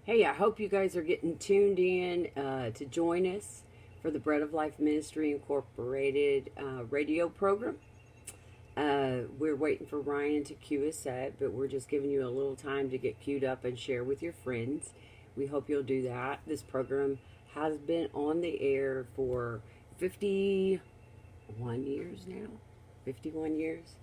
Hey, I hope you guys are getting tuned in to join us for the Bread of Life Ministry Incorporated radio program. We're waiting for Ryan to cue us up, but we're just giving you a little time to get queued up and share with your friends. We hope you'll do that. This program has been on the air for 51 years now. 51 years.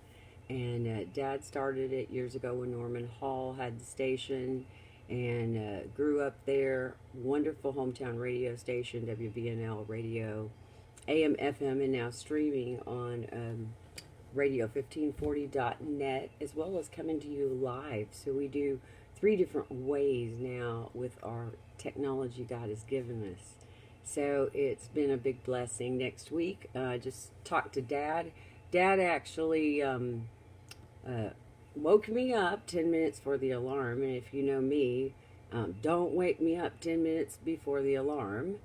And Dad started it years ago when Norman Hall had the station and grew up there. Wonderful hometown radio station, WBNL radio, AM, FM, and now streaming on radio1540.net, as well as coming to you live. So we do 3 different ways now with our technology God has given us. So it's been a big blessing. Next week, just talked to Dad. Dad actually woke me up 10 minutes for the alarm. And if you know me, don't wake me up 10 minutes before the alarm.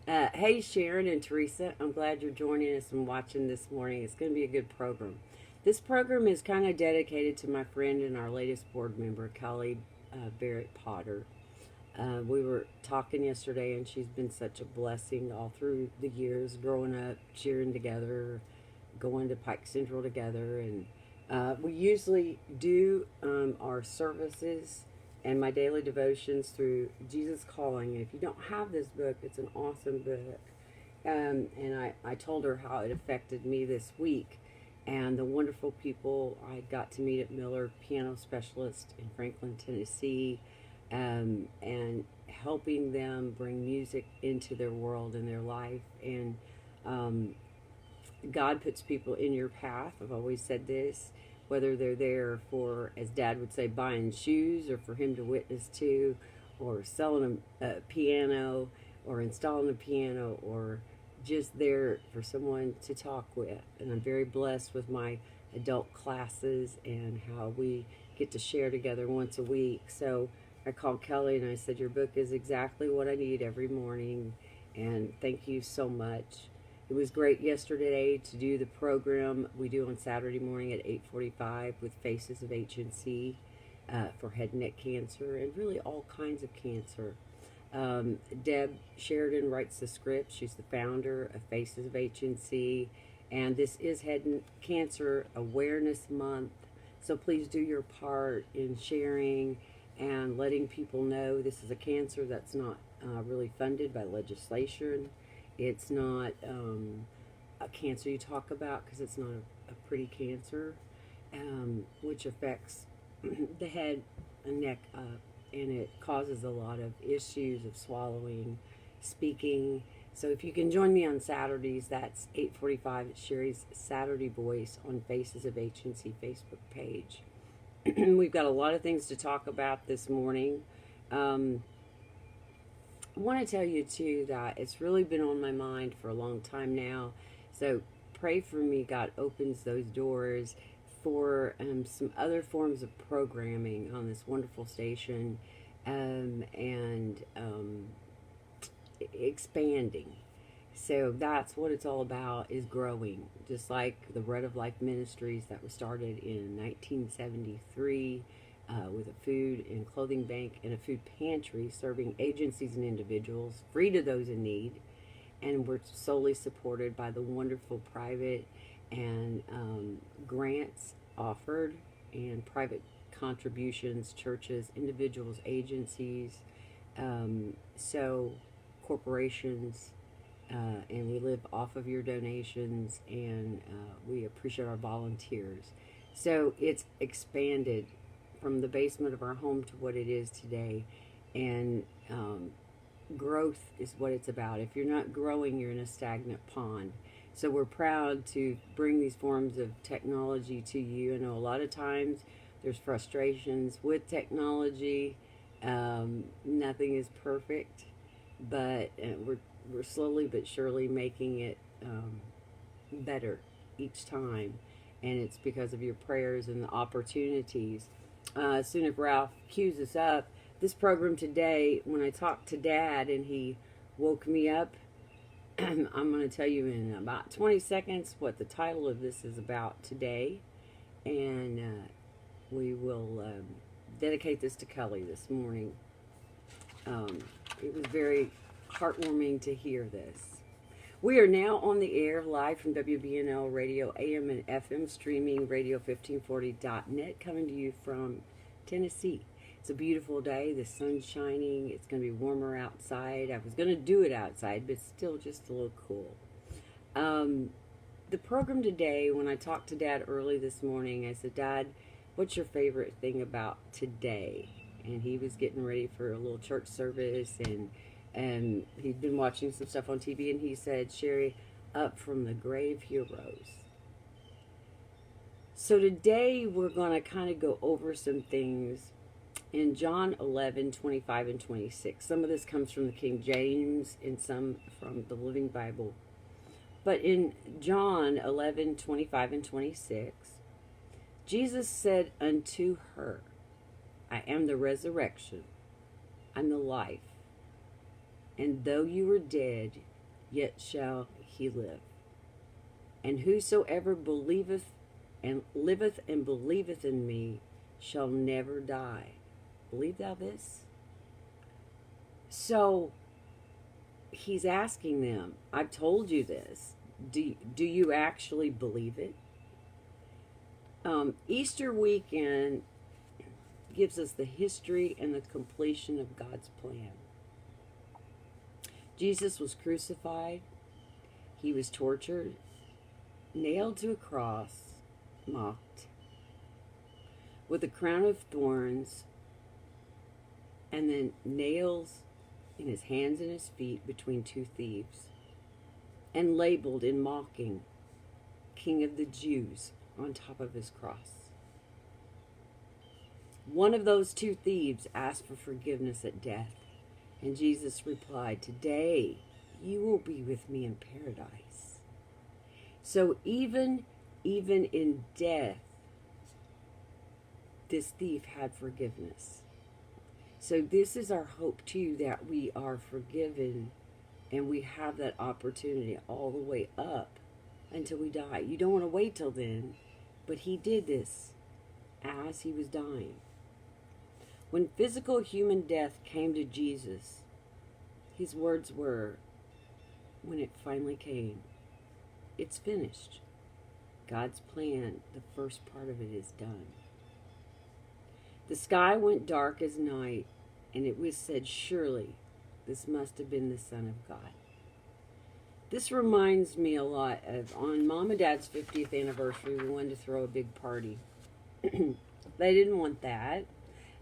Hey, Sharon and Teresa, I'm glad you're joining us and watching this morning. It's going to be a good program. This program is kind of dedicated to my friend and our latest board member, Kelly Barrett Potter. We were talking yesterday, and she's been such a blessing all through the years, growing up, cheering together, going to Pike Central together, and we usually do our services and my daily devotions through Jesus Calling. And if you don't have this book, it's an awesome book. And I told her how it affected me this week and the wonderful people I got to meet at Miller Piano Specialist in Franklin, Tennessee, and helping them bring music into their world and their life. And God puts people in your path. I've always said this, whether they're there for, as Dad would say, buying shoes, or for him to witness to, or selling a piano, or installing a piano, or just there for someone to talk with. And I'm very blessed with my adult classes and how we get to share together once a week. So I called Kelly and I said, your book is exactly what I need every morning, and thank you so much. It was great yesterday to do the program we do on Saturday morning at 8:45 with Faces of HNC for head and neck cancer and really all kinds of cancer. Deb Sheridan writes the script. She's the founder of Faces of HNC, and this is Head and Cancer Awareness Month. So please do your part in sharing and letting people know this is a cancer that's not really funded by legislation. It's not a cancer you talk about because it's not a pretty cancer, which affects the head and neck up, and it causes a lot of issues of swallowing, speaking. So if you can join me on Saturdays, that's 8:45 at Sherry's Saturday Voice on Faces of HNC Facebook page. We've got a lot of things to talk about this morning. I want to tell you, too, that it's really been on my mind for a long time now. So pray for me. God opens those doors for some other forms of programming on this wonderful station and expanding. So that's what it's all about, is growing. Just like the Bread of Life Ministries that was started in 1973. With a food and clothing bank and a food pantry serving agencies and individuals, free to those in need. And we're solely supported by the wonderful private and grants offered and private contributions, churches, individuals, agencies, so corporations, and we live off of your donations, and we appreciate our volunteers. So it's expanded from the basement of our home to what it is today, and growth is what it's about. If you're not growing, you're in a stagnant pond. So we're proud to bring these forms of technology to you. I know a lot of times there's frustrations with technology. Nothing is perfect, but we're slowly but surely making it better each time, and it's because of your prayers and the opportunities. Soon if Ralph cues us up, this program today, when I talked to Dad and he woke me up, I'm going to tell you in about 20 seconds what the title of this is about today. And we will dedicate this to Kelly this morning. It was very heartwarming to hear this. We are now on the air live from WBNL Radio, AM and FM, streaming radio1540.net, coming to you from Tennessee. It's a beautiful day. The sun's shining. It's going to be warmer outside. I was going to do it outside, but still just a little cool. The program today, when I talked to Dad early this morning, I said, Dad, what's your favorite thing about today? And he was getting ready for a little church service, and he'd been watching some stuff on TV, and he said, Sherry, up from the grave he arose. So today we're going to kind of go over some things in John 11:25 and 26. Some of this comes from the King James and some from the Living Bible. But in John 11:25 and 26, Jesus said unto her, I am the resurrection, I'm the life. And though you are dead, yet shall he live. And whosoever believeth and liveth and believeth in me shall never die. Believe thou this? So he's asking them, I've told you this. Do you actually believe it? Easter weekend gives us the history and the completion of God's plan. Jesus was crucified. He was tortured, nailed to a cross, mocked, with a crown of thorns, and then nails in his hands and his feet between two thieves, and labeled in mocking, King of the Jews, on top of his cross. One of those two thieves asked for forgiveness at death, and Jesus replied, today you will be with me in paradise. So even in death, this thief had forgiveness. So this is our hope too, that we are forgiven and we have that opportunity all the way up until we die. You don't want to wait till then, but he did this as he was dying. When physical human death came to Jesus, his words were, when it finally came, it's finished. God's plan, the first part of it is done. The sky went dark as night, and it was said, surely this must have been the Son of God. This reminds me a lot of, on Mom and Dad's 50th anniversary, we wanted to throw a big party. They didn't want that.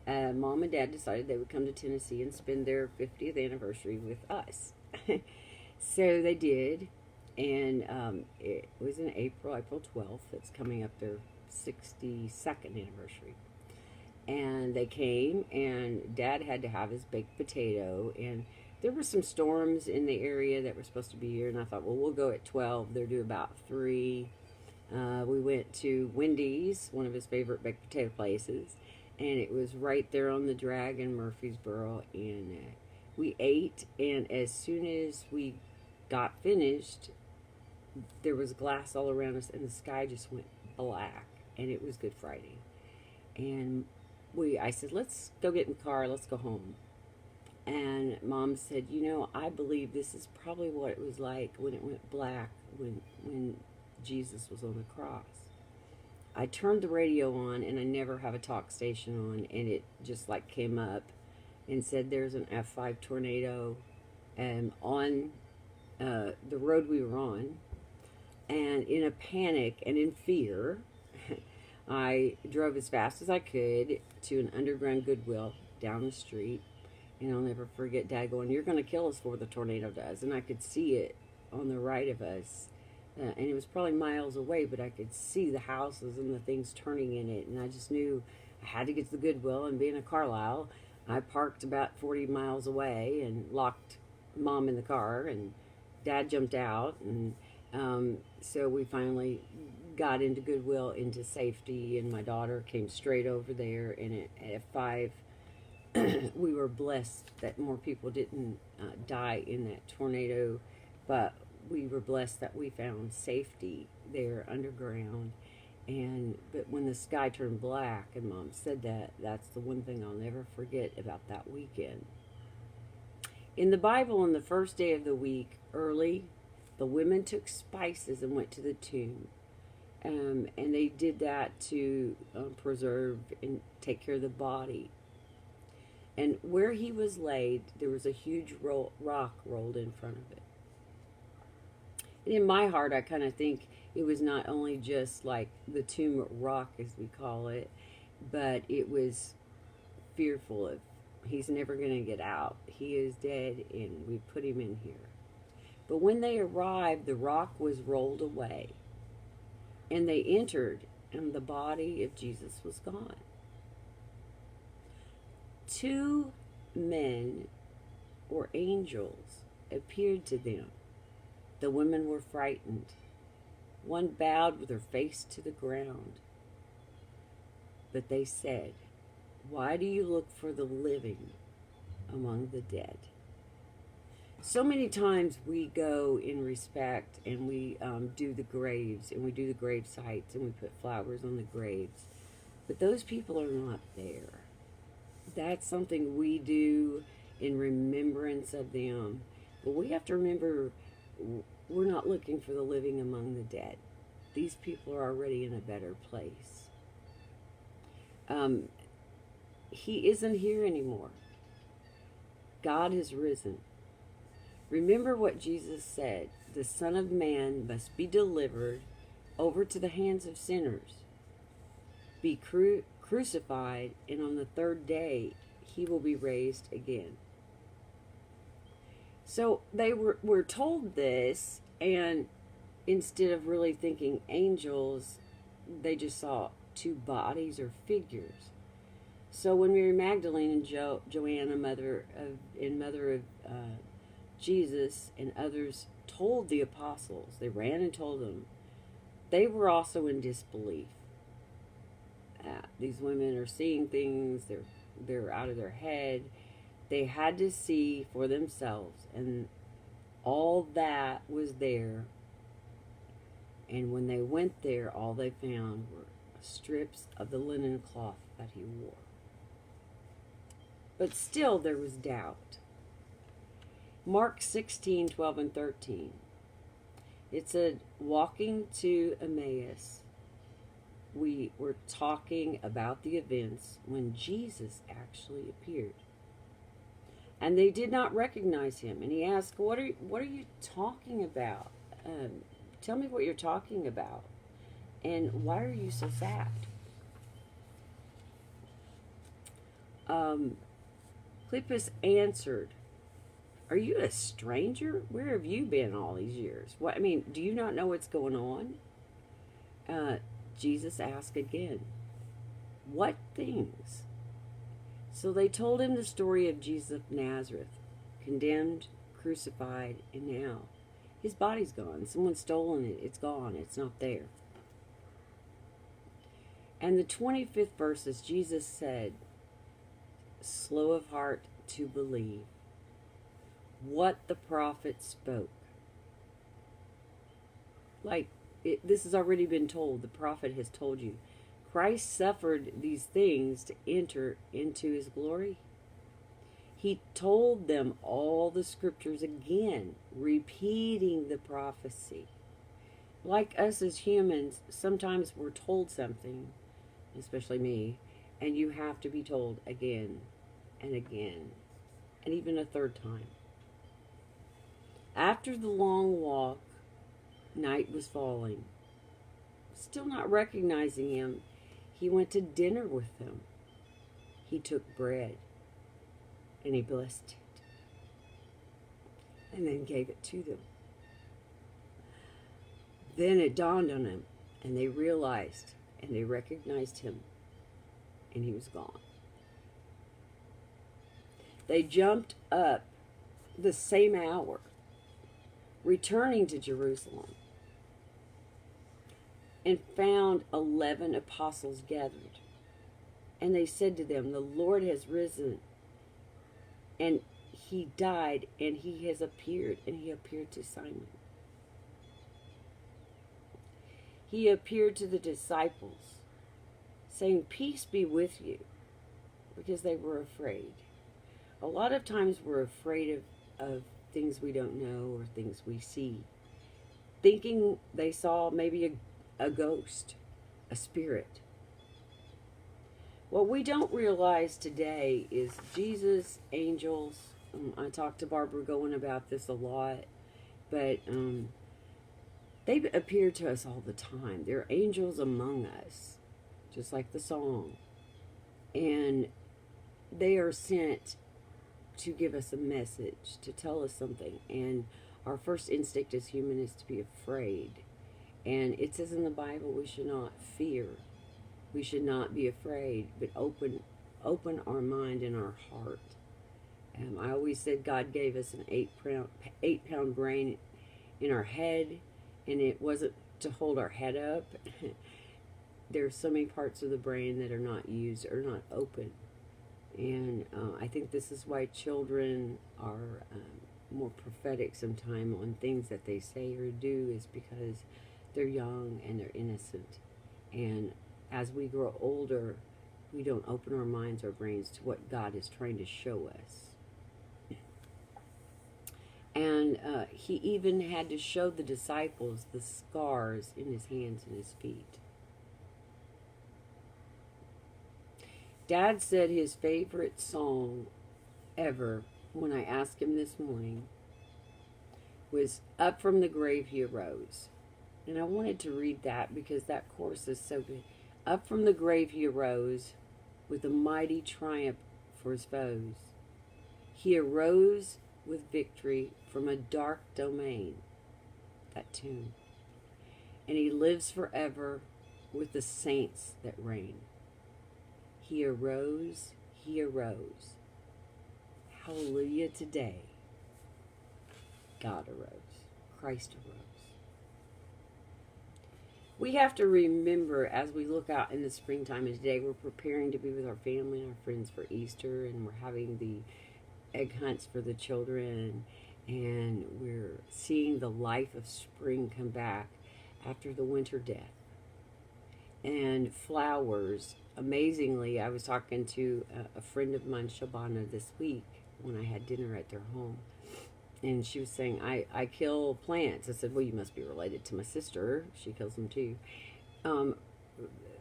Mom and Dad decided they would come to Tennessee and spend their 50th anniversary with us. So they did, and it was in April 12th. It's coming up their 62nd anniversary. And they came, and Dad had to have his baked potato, and there were some storms in the area that were supposed to be here, and I thought, well, we'll go at 12. They're due about 3. We went to Wendy's, one of his favorite baked potato places, and it was right there on the drag in Murfreesboro, and we ate, and as soon as we got finished, there was glass all around us, and the sky just went black, and it was Good Friday. And I said, let's go get in the car, let's go home. And Mom said, I believe this is probably what it was like when it went black, when Jesus was on the cross. I turned the radio on, and I never have a talk station on, and it just came up and said there's an F5 tornado on the road we were on. And in a panic and in fear, I drove as fast as I could to an underground Goodwill down the street. And I'll never forget Dad going, you're going to kill us before the tornado does. And I could see it on the right of us. And it was probably miles away, but I could see the houses and the things turning in it. And I just knew I had to get to the Goodwill. And being a Carlisle, I parked about 40 miles away and locked Mom in the car. And Dad jumped out. And so we finally got into Goodwill, into safety. And my daughter came straight over there. And at 5, we were blessed that more people didn't die in that tornado. But we were blessed that we found safety there underground. But when the sky turned black, and Mom said that, that's the one thing I'll never forget about that weekend. In the Bible, on the first day of the week, early, the women took spices and went to the tomb. And they did that to preserve and take care of the body. And where he was laid, there was a huge rock rolled in front of it. And in my heart, I kind of think it was not only just like the tomb rock, as we call it, but it was fearful of, he's never going to get out. He is dead, and we put him in here. But when they arrived, the rock was rolled away, and they entered, and the body of Jesus was gone. 2 men or angels appeared to them. The women were frightened. One bowed with her face to the ground. But they said, "Why do you look for the living among the dead?" So many times we go in respect, and we do the graves, and we do the grave sites, and we put flowers on the graves. But those people are not there. That's something we do in remembrance of them. But we have to remember, we're not looking for the living among the dead. These people are already in a better place. He isn't here anymore. God has risen. Remember what Jesus said: the Son of Man must be delivered over to the hands of sinners, be crucified, and on the 3rd day he will be raised again. So they were told this, and instead of really thinking angels, they just saw 2 bodies or figures. So when Mary Magdalene and Joanna, mother of Jesus, and others told the apostles, they ran and told them, they were also in disbelief. These women are seeing things, they're out of their head. They had to see for themselves, and all that was there. And when they went there, all they found were strips of the linen cloth that he wore. But still there was doubt. Mark 16:12 and 13. It said, walking to Emmaus, we were talking about the events when Jesus actually appeared. And they did not recognize him. And he asked, what are you talking about? Tell me what you're talking about. And why are you so sad? Cleopas answered, "Are you a stranger? Where have you been all these years? Do you not know what's going on?" Jesus asked again, "What things?" So they told him the story of Jesus of Nazareth, condemned, crucified, and now his body's gone. Someone's stolen it. It's gone. It's not there. And the 25th verse, as Jesus said, slow of heart to believe what the prophet spoke. This has already been told. The prophet has told you. Christ suffered these things to enter into his glory. He told them all the scriptures again, repeating the prophecy. Like us as humans, sometimes we're told something, especially me, and you have to be told again and again, and even a 3rd time. After the long walk, night was falling. Still not recognizing him, he went to dinner with them. He took bread, and he blessed it, and then gave it to them. Then it dawned on them, and they realized, and they recognized him, and he was gone. They jumped up the same hour, returning to Jerusalem, and found 11 apostles gathered. And they said to them, "The Lord has risen, and he died, and he has appeared," and he appeared to Simon. He appeared to the disciples, saying, "Peace be with you," because they were afraid. A lot of times we're afraid of of things we don't know or things we see, thinking they saw maybe a ghost, a spirit. What we don't realize today is Jesus, angels. I talked to Barbara Goen about this a lot, but they appear to us all the time. They're angels among us, just like the song. And they are sent to give us a message, to tell us something. And our first instinct as human is to be afraid. And it says in the Bible we should not fear. We should not be afraid, but open our mind and our heart. I always said God gave us an 8-pound brain in our head, and it wasn't to hold our head up. There's so many parts of the brain that are not used or not open. And I think this is why children are more prophetic sometimes on things that they say or do, is because they're young and they're innocent. And as we grow older, we don't open our minds or brains to what God is trying to show us. And he even had to show the disciples the scars in his hands and his feet. Dad said his favorite song ever, when I asked him this morning, was "Up from the Grave He Arose." And I wanted to read that because that chorus is so good. Up from the grave he arose, with a mighty triumph for his foes. He arose with victory from a dark domain, that tomb. And he lives forever with the saints that reign. He arose, he arose. Hallelujah today. God arose. Christ arose. We have to remember, as we look out in the springtime, and today we're preparing to be with our family and our friends for Easter, and we're having the egg hunts for the children, and we're seeing the life of spring come back after the winter death. And flowers, amazingly, I was talking to a friend of mine, Shabana, this week when I had dinner at their home. And she was saying, I kill plants. I said, well, you must be related to my sister. She kills them too.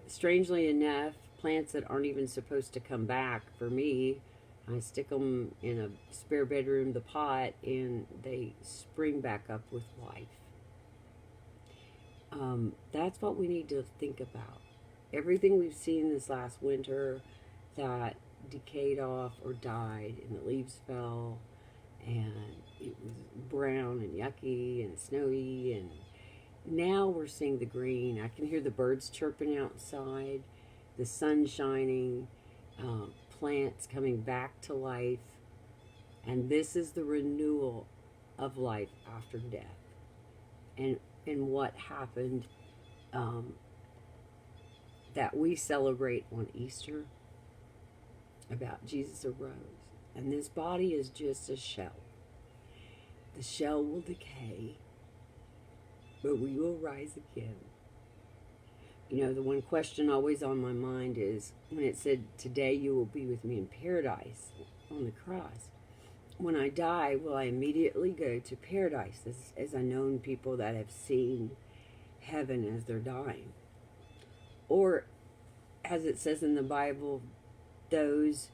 Strangely enough, plants that aren't even supposed to come back, for me, I stick them in a spare bedroom, the pot, and they spring back up with life. That's what we need to think about. Everything we've seen this last winter that decayed off or died, and the leaves fell, and it was brown and yucky and snowy, and now we're seeing the green. I can hear the birds chirping outside, the sun shining, plants coming back to life, and this is the renewal of life after death. And what happened that we celebrate on Easter about Jesus arose, and this body is just a shell. The shell will decay, but we will rise again. You know, the one question always on my mind is when it said, today you will be with me in paradise on the cross. When I die, will I immediately go to paradise, as I known people that have seen heaven as they're dying? Or, as it says in the Bible, those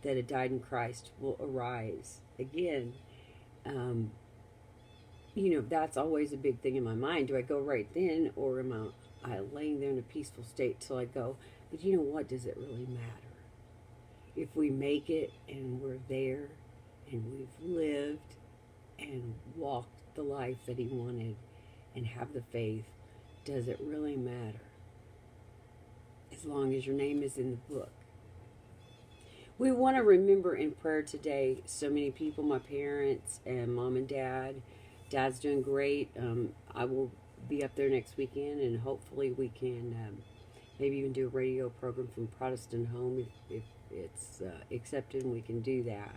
that had died in Christ will arise again. You know, that's always a big thing in my mind. Do I go right then, or am I laying there in a peaceful state till I go? But you know what? Does it really matter? If we make it and we're there and we've lived and walked the life that he wanted and have the faith, does it really matter? As long as your name is in the book. We want to remember in prayer today so many people, my parents and mom and dad. Dad's doing great. I will be up there next weekend, and hopefully we can maybe even do a radio program from Protestant home if it's accepted, and we can do that.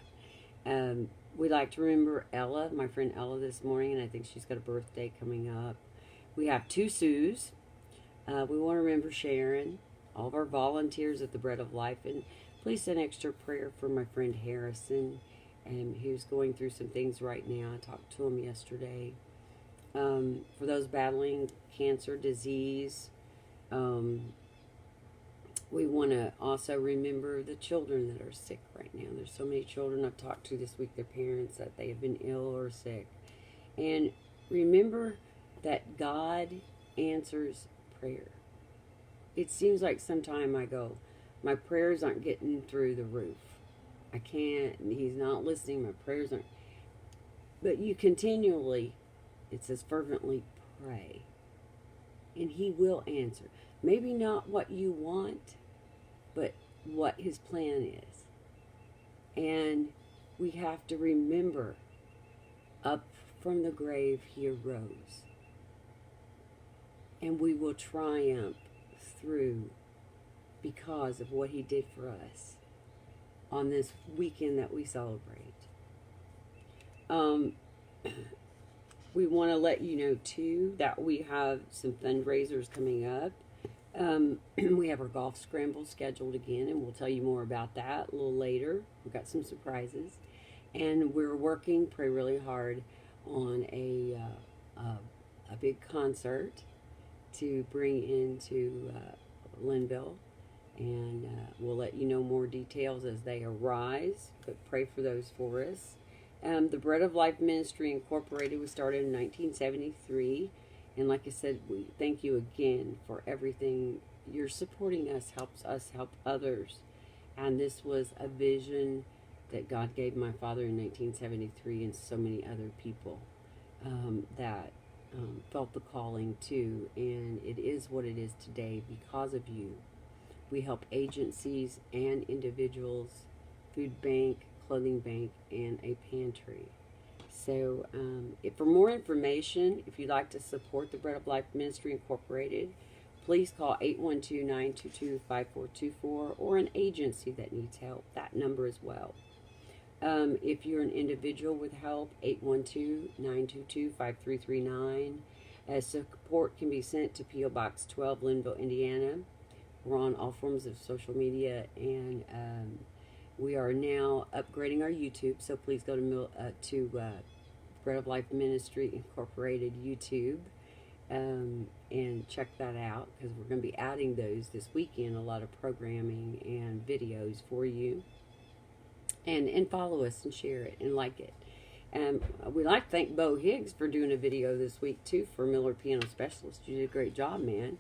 We'd like to remember Ella, my friend Ella, this morning, and I think she's got a birthday coming up. We have 2 Sues. We want to remember Sharon, all of our volunteers at the Bread of Life, and please send extra prayer for my friend Harrison and who's going through some things right now. I talked to him yesterday. For those battling cancer, disease, we want to also remember the children that are sick right now. There's so many children I've talked to this week, their parents, that they have been ill or sick. And remember that God answers prayer. It seems like sometime I go, my prayers aren't getting through the roof. I can't, he's not listening, my prayers aren't. But you continually, it says fervently pray. And he will answer. Maybe not what you want, but what his plan is. And we have to remember, up from the grave he arose. And we will triumph through because of what he did for us on this weekend that we celebrate. We want to let you know too that we have some fundraisers coming up. We have our golf scramble scheduled again, and we'll tell you more about that a little later. We've got some surprises, and we're working, pray really hard, on a big concert to bring into Linville, and we'll let you know more details as they arise, but pray for those for us. The Bread of Life Ministry Incorporated was started in 1973, and like I said, we thank you again for everything. You're supporting us, helps us help others, and this was a vision that God gave my father in 1973 and so many other people that felt the calling too, and it is what it is today because of you. We help agencies and individuals, food bank, clothing bank, and a pantry. So for more information, if you'd like to support the Bread of Life Ministry Incorporated, please call 812-922-5424 or an agency that needs help, that number as well. If you're an individual with help, 812-922-5339. Support can be sent to P.O. Box 12, Linville, Indiana. We're on all forms of social media, and we are now upgrading our YouTube, so please go to Bread of Life Ministry Incorporated YouTube and check that out, because we're going to be adding those this weekend, a lot of programming and videos for you. And follow us and share it and like it. We'd like to thank Bo Higgs for doing a video this week too for Miller Piano Specialist. You did a great job, man,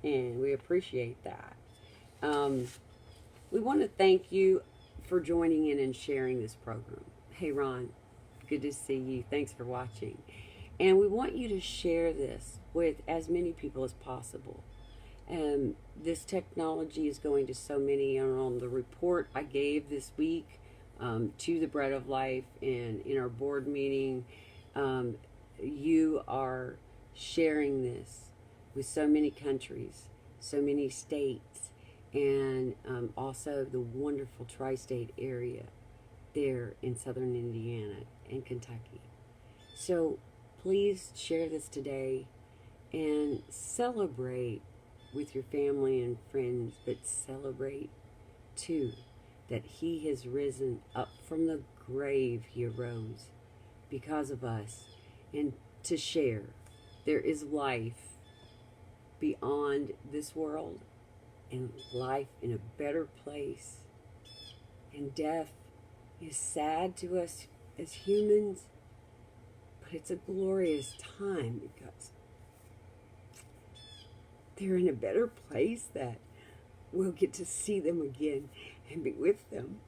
and we appreciate that. We want to thank you for joining in and sharing this program. Hey Ron, good to see you. Thanks for watching. And we want you to share this with as many people as possible. This technology is going to so many. On the report I gave this week to the Bread of Life and in our board meeting, you are sharing this with so many countries, so many states, and also the wonderful tri-state area there in southern Indiana and Kentucky. So please share this today and celebrate with your family and friends, but celebrate too that he has risen up from the grave. He arose because of us, and to share there is life beyond this world, and life in a better place. And death is sad to us as humans, but it's a glorious time because they're in a better place, that we'll get to see them again and be with them.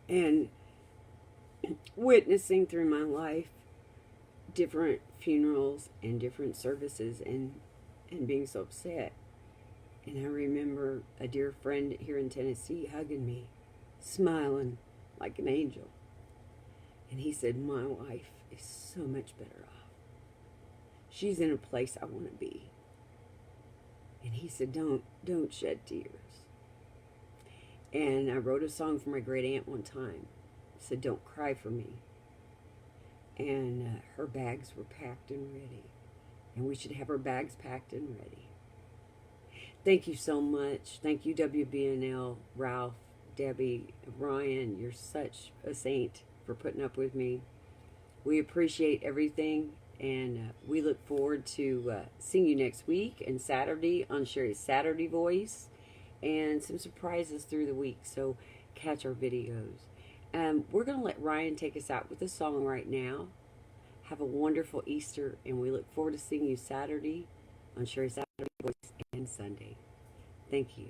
And witnessing through my life different funerals and different services, and being so upset. And I remember a dear friend here in Tennessee hugging me, smiling like an angel. And he said, my wife is so much better off. She's in a place I want to be. And he said, don't shed tears. And I wrote a song for my great aunt one time. It said, don't cry for me. And her bags were packed and ready. And we should have our bags packed and ready. Thank you so much. Thank you, WBNL, Ralph, Debbie, Ryan, you're such a saint for putting up with me. We appreciate everything, and we look forward to seeing you next week and Saturday on Sherry's Saturday Voice, and some surprises through the week. So catch our videos. We're going to let Ryan take us out with a song right now. Have a wonderful Easter, and we look forward to seeing you Saturday on Sherry's Saturday Voice and Sunday. Thank you.